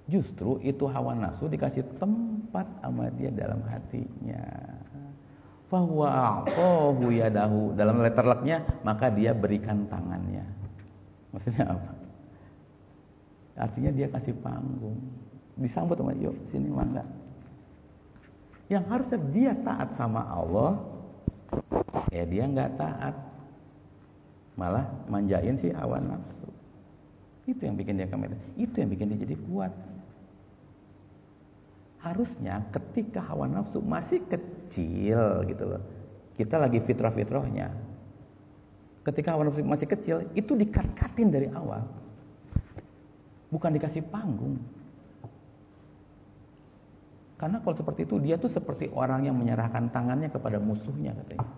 Justru itu hawa nafsu dikasih tempat sama dia dalam hatinya. Fahuwa a'tahu yadahu, dalam letter lucknya, maka dia berikan tangannya. Maksudnya apa? Artinya dia kasih panggung, disambut sama, yuk sini mangga. Yang harusnya dia taat sama Allah, dia nggak taat, malah manjain si hawa nafsu. Itu yang bikin dia kemet, itu yang bikin dia jadi kuat. Harusnya ketika hawa nafsu masih kecil gitu loh, kita lagi fitrah-fitrahnya. Ketika hawa nafsu masih kecil, itu dikat-katin dari awal, bukan dikasih panggung. Karena kalau seperti itu, dia tuh seperti orang yang menyerahkan tangannya kepada musuhnya katanya.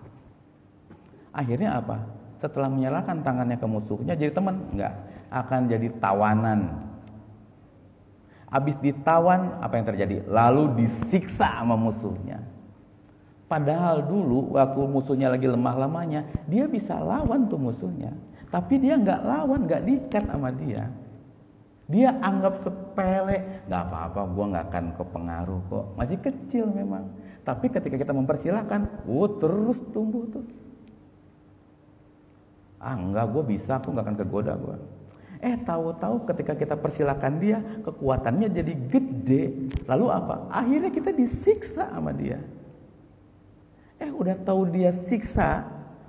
Akhirnya apa? Setelah menyerahkan tangannya ke musuhnya, jadi teman? Enggak, akan jadi tawanan. Habis ditawan, apa yang terjadi? Lalu disiksa sama musuhnya. Padahal dulu waktu musuhnya lagi lemah-lemahnya, dia bisa lawan tuh musuhnya. Tapi dia nggak lawan, nggak diikat sama dia. Dia anggap sepele, nggak apa-apa, gue nggak akan kepengaruh kok. Masih kecil memang. Tapi ketika kita mempersilahkan, terus tumbuh tuh. Enggak, gue bisa, aku nggak akan kegoda gue. Tahu-tahu ketika kita persilakan dia, kekuatannya jadi gede. Lalu apa? Akhirnya kita disiksa sama dia. Udah tahu dia siksa,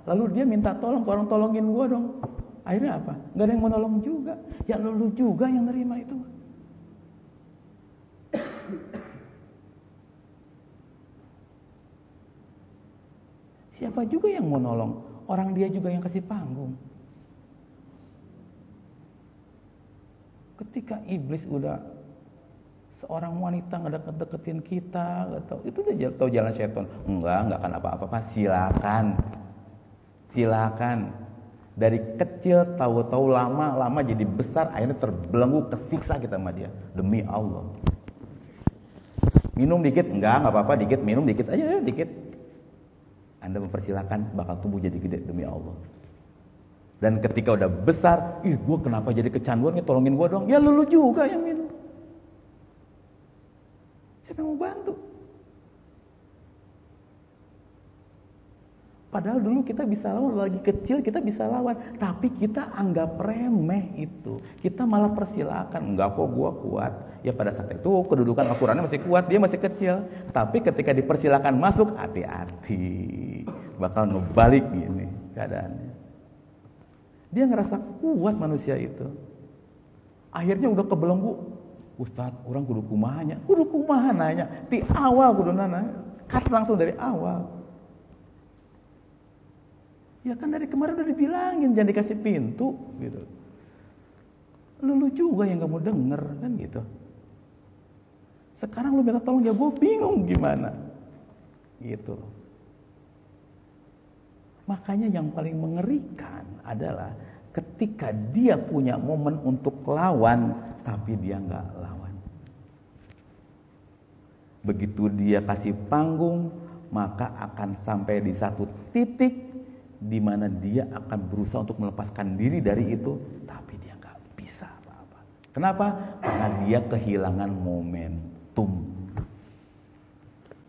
lalu dia minta tolong, orang tolongin gua dong. Akhirnya apa? Gak ada yang mau nolong juga. Ya lu juga yang nerima itu. Siapa juga yang mau nolong? Orang dia juga yang kasih panggung. Ketika iblis udah seorang wanita ngedeket-deketin kita, itu udah tahu jalan setan. Enggak akan apa-apa, silakan. Dari kecil tahu-tahu lama jadi besar, akhirnya terbelenggu, kesiksa kita sama dia. Demi Allah. Minum dikit, enggak apa-apa, dikit minum dikit aja, dikit. Anda mempersilakan, bakal tumbuh jadi gede demi Allah. Dan ketika udah besar, gue kenapa jadi kecanduan, tolongin gue dong. Ya lu juga yang minum. Siapa yang mau bantu? Padahal dulu kita bisa lawan, lagi kecil kita bisa lawan. Tapi kita anggap remeh itu. Kita malah persilakan, enggak kok gue kuat. Ya pada saat itu kedudukan Al-Qurannya masih kuat, dia masih kecil. Tapi ketika dipersilakan masuk, hati-hati. Bakal ngebalik gini keadaannya. Dia ngerasa kuat manusia itu. Akhirnya udah kebelenggu. Ustaz, orang kudu kumaha nanya. Di awal kudu nanya. Cut langsung dari awal. Ya kan dari kemarin udah dibilangin jangan dikasih pintu gitu. Lu juga yang gak mau denger kan gitu. Sekarang lu minta tolong, ya gue bingung gimana. Gitu. Makanya yang paling mengerikan adalah ketika dia punya momen untuk lawan, tapi dia nggak lawan. Begitu dia kasih panggung, maka akan sampai di satu titik di mana dia akan berusaha untuk melepaskan diri dari itu, tapi dia nggak bisa apa-apa. Kenapa? Karena dia kehilangan momen.